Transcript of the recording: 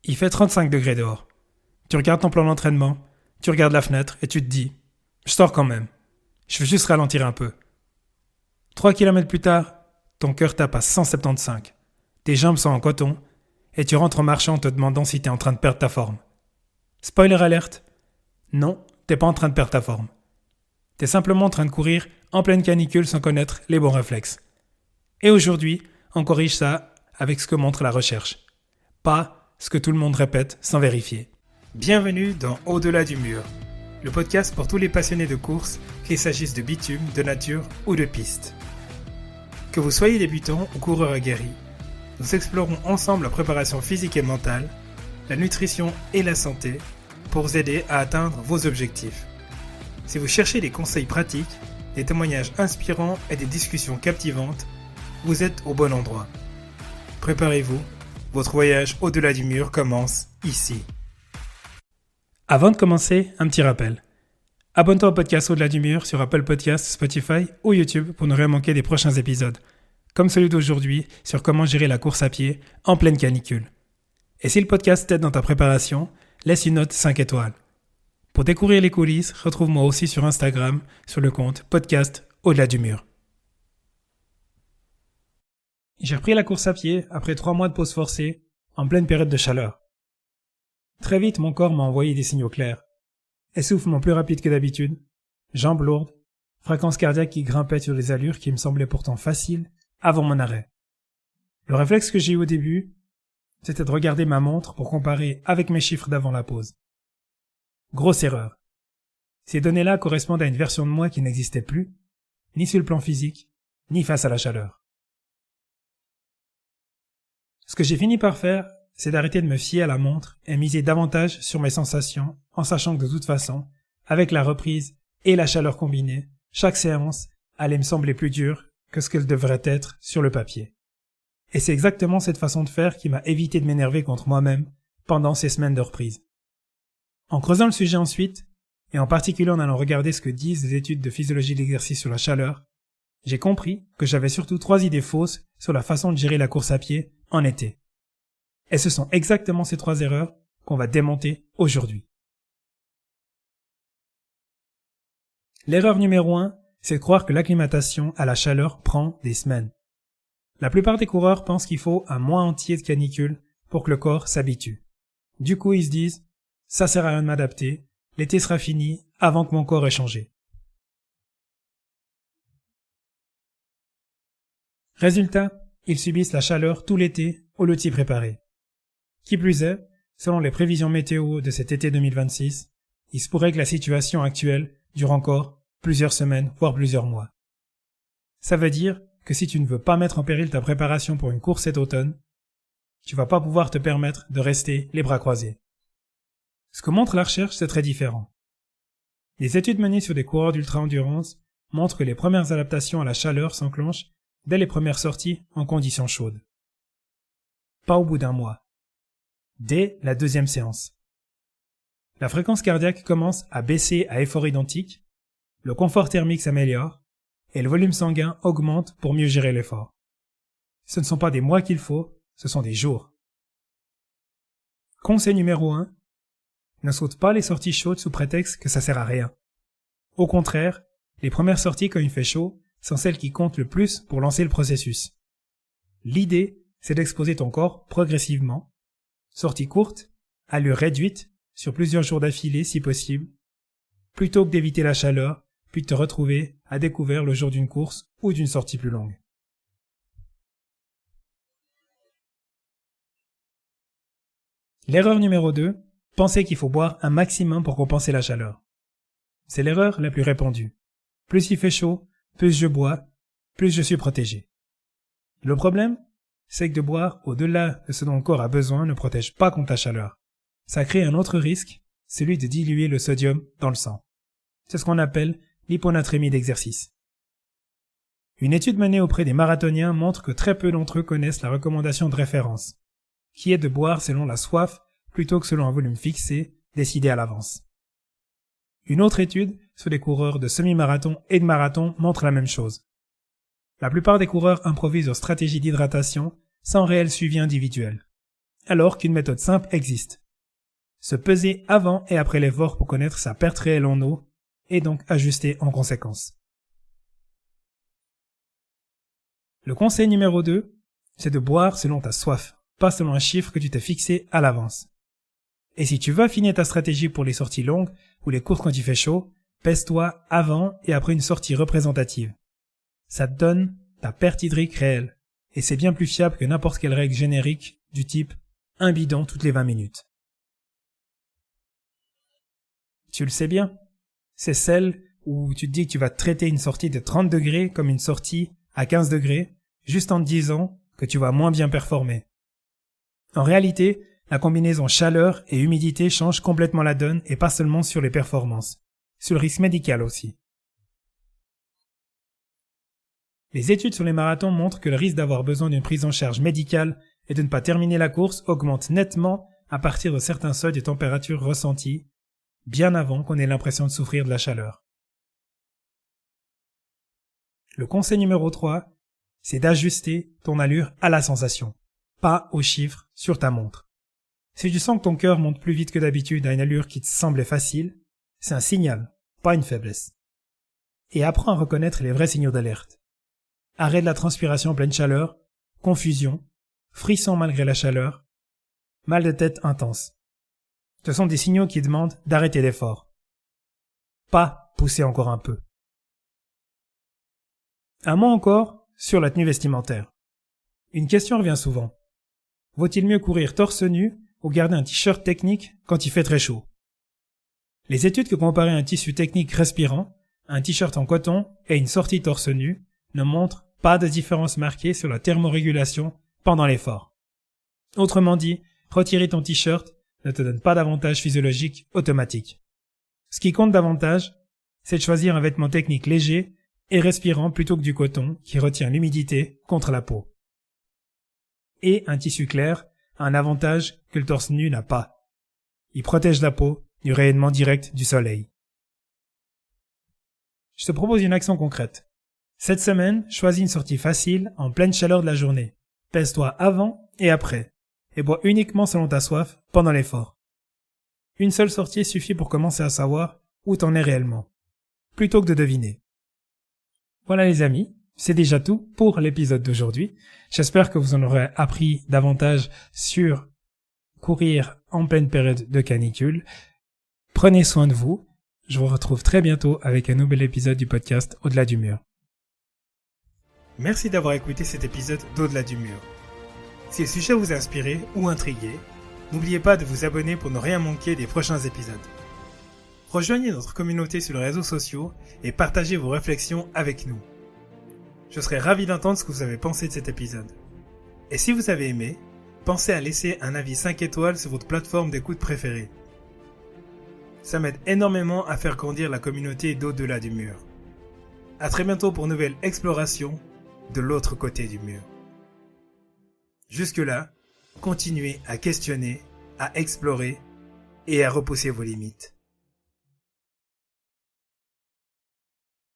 Il fait 35 degrés dehors. Tu regardes ton plan d'entraînement, tu regardes la fenêtre et tu te dis « Je sors quand même. Je veux juste ralentir un peu. » 3 kilomètres plus tard, ton cœur tape à 175. Tes jambes sont en coton et tu rentres en marchant en te demandant si t'es en train de perdre ta forme. Spoiler alerte, non, t'es pas en train de perdre ta forme. T'es simplement en train de courir en pleine canicule sans connaître les bons réflexes. Et aujourd'hui, on corrige ça avec ce que montre la recherche. Pas ce que tout le monde répète sans vérifier. Bienvenue dans Au-delà du mur, le podcast pour tous les passionnés de course, qu'il s'agisse de bitume, de nature ou de piste. Que vous soyez débutant ou coureur aguerri, nous explorons ensemble la préparation physique et mentale, la nutrition et la santé pour vous aider à atteindre vos objectifs. Si vous cherchez des conseils pratiques, des témoignages inspirants et des discussions captivantes, vous êtes au bon endroit. Préparez-vous, votre voyage au-delà du mur commence ici. Avant de commencer, un petit rappel. Abonne-toi au podcast Au-delà du mur sur Apple Podcasts, Spotify ou YouTube pour ne rien manquer des prochains épisodes, comme celui d'aujourd'hui sur comment gérer la course à pied en pleine canicule. Et si le podcast t'aide dans ta préparation, laisse une note 5 étoiles. Pour découvrir les coulisses, retrouve-moi aussi sur Instagram sur le compte podcast Au-delà du mur. J'ai repris la course à pied après 3 mois de pause forcée en pleine période de chaleur. Très vite, mon corps m'a envoyé des signaux clairs. Essoufflement plus rapide que d'habitude, jambes lourdes, fréquence cardiaque qui grimpait sur des allures qui me semblaient pourtant faciles avant mon arrêt. Le réflexe que j'ai eu au début, c'était de regarder ma montre pour comparer avec mes chiffres d'avant la pause. Grosse erreur. Ces données-là correspondent à une version de moi qui n'existait plus, ni sur le plan physique, ni face à la chaleur. Ce que j'ai fini par faire, c'est d'arrêter de me fier à la montre et miser davantage sur mes sensations, en sachant que de toute façon, avec la reprise et la chaleur combinée, chaque séance allait me sembler plus dure que ce qu'elle devrait être sur le papier. Et c'est exactement cette façon de faire qui m'a évité de m'énerver contre moi-même pendant ces semaines de reprise. En creusant le sujet ensuite, et en particulier en allant regarder ce que disent les études de physiologie de l'exercice sur la chaleur, j'ai compris que j'avais surtout 3 idées fausses sur la façon de gérer la course à pied en été. Et ce sont exactement ces 3 erreurs qu'on va démonter aujourd'hui. L'erreur numéro 1, c'est de croire que l'acclimatation à la chaleur prend des semaines. La plupart des coureurs pensent qu'il faut un mois entier de canicule pour que le corps s'habitue. Du coup, ils se disent « ça sert à rien de m'adapter, l'été sera fini avant que mon corps ait changé ». Résultat, ils subissent la chaleur tout l'été au lieu de s'y préparer. Qui plus est, selon les prévisions météo de cet été 2026, il se pourrait que la situation actuelle dure encore plusieurs semaines, voire plusieurs mois. Ça veut dire que si tu ne veux pas mettre en péril ta préparation pour une course cet automne, tu vas pas pouvoir te permettre de rester les bras croisés. Ce que montre la recherche, c'est très différent. Les études menées sur des coureurs d'ultra-endurance montrent que les premières adaptations à la chaleur s'enclenchent dès les premières sorties en conditions chaudes. Pas au bout d'un mois. Dès la 2e séance. La fréquence cardiaque commence à baisser à effort identique, le confort thermique s'améliore, et le volume sanguin augmente pour mieux gérer l'effort. Ce ne sont pas des mois qu'il faut, ce sont des jours. Conseil numéro 1, ne saute pas les sorties chaudes sous prétexte que ça sert à rien. Au contraire, les premières sorties quand il fait chaud sont celles qui comptent le plus pour lancer le processus. L'idée, c'est d'exposer ton corps progressivement, sortie courte, allure réduite, sur plusieurs jours d'affilée si possible, plutôt que d'éviter la chaleur, puis de te retrouver à découvert le jour d'une course ou d'une sortie plus longue. L'erreur numéro 2, penser qu'il faut boire un maximum pour compenser la chaleur. C'est l'erreur la plus répandue. Plus il fait chaud, plus je bois, plus je suis protégé. Le problème, c'est que de boire au-delà de ce dont le corps a besoin ne protège pas contre la chaleur. Ça crée un autre risque, celui de diluer le sodium dans le sang. C'est ce qu'on appelle l'hyponatrémie d'exercice. Une étude menée auprès des marathoniens montre que très peu d'entre eux connaissent la recommandation de référence, qui est de boire selon la soif plutôt que selon un volume fixé, décidé à l'avance. Une autre étude sur les coureurs de semi-marathon et de marathon montre la même chose. La plupart des coureurs improvisent leur stratégie d'hydratation sans réel suivi individuel. alors qu'une méthode simple existe. Se peser avant et après l'effort pour connaître sa perte réelle en eau et donc ajuster en conséquence. Le conseil numéro 2, c'est de boire selon ta soif, pas selon un chiffre que tu t'es fixé à l'avance. Et si tu veux affiner ta stratégie pour les sorties longues ou les courses quand il fait chaud, pèse-toi avant et après une sortie représentative. Ça te donne ta perte hydrique réelle, et c'est bien plus fiable que n'importe quelle règle générique du type un bidon toutes les 20 minutes. Tu le sais bien, c'est celle où tu te dis que tu vas traiter une sortie de 30 degrés comme une sortie à 15 degrés, juste en te disant que tu vas moins bien performer. En réalité, la combinaison chaleur et humidité change complètement la donne et pas seulement sur les performances, sur le risque médical aussi. Les études sur les marathons montrent que le risque d'avoir besoin d'une prise en charge médicale et de ne pas terminer la course augmente nettement à partir de certains seuils de température ressentis, bien avant qu'on ait l'impression de souffrir de la chaleur. Le conseil numéro 3, c'est d'ajuster ton allure à la sensation, pas aux chiffres sur ta montre. Si tu sens que ton cœur monte plus vite que d'habitude à une allure qui te semblait facile, c'est un signal, pas une faiblesse. Et apprends à reconnaître les vrais signaux d'alerte. Arrêt de la transpiration en pleine chaleur, confusion, frisson malgré la chaleur, mal de tête intense. Ce sont des signaux qui demandent d'arrêter l'effort. Pas pousser encore un peu. Un mot encore sur la tenue vestimentaire. Une question revient souvent. Vaut-il mieux courir torse nu ou garder un t-shirt technique quand il fait très chaud? Les études qui comparaient un tissu technique respirant, un t-shirt en coton et une sortie torse nu ne montrent pas de différence marquée sur la thermorégulation pendant l'effort. Autrement dit, retirer ton t-shirt ne te donne pas d'avantage physiologique automatique. Ce qui compte davantage, c'est de choisir un vêtement technique léger et respirant plutôt que du coton qui retient l'humidité contre la peau. Et un tissu clair a un avantage que le torse nu n'a pas. Il protège la peau du rayonnement direct du soleil. Je te propose une action concrète. Cette semaine, choisis une sortie facile en pleine chaleur de la journée. Pèse-toi avant et après, et bois uniquement selon ta soif pendant l'effort. Une seule sortie suffit pour commencer à savoir où t'en es réellement, plutôt que de deviner. Voilà les amis, c'est déjà tout pour l'épisode d'aujourd'hui. J'espère que vous en aurez appris davantage sur courir en pleine période de canicule. Prenez soin de vous. Je vous retrouve très bientôt avec un nouvel épisode du podcast Au-delà du mur. Merci d'avoir écouté cet épisode d'Au-delà du mur. Si le sujet vous a inspiré ou intrigué, n'oubliez pas de vous abonner pour ne rien manquer des prochains épisodes. Rejoignez notre communauté sur les réseaux sociaux et partagez vos réflexions avec nous. Je serai ravi d'entendre ce que vous avez pensé de cet épisode. Et si vous avez aimé, pensez à laisser un avis 5 étoiles sur votre plateforme d'écoute préférée. Ça m'aide énormément à faire grandir la communauté d'Au-delà du mur. À très bientôt pour une nouvelle exploration de l'autre côté du mur. Jusque-là, continuez à questionner, à explorer et à repousser vos limites.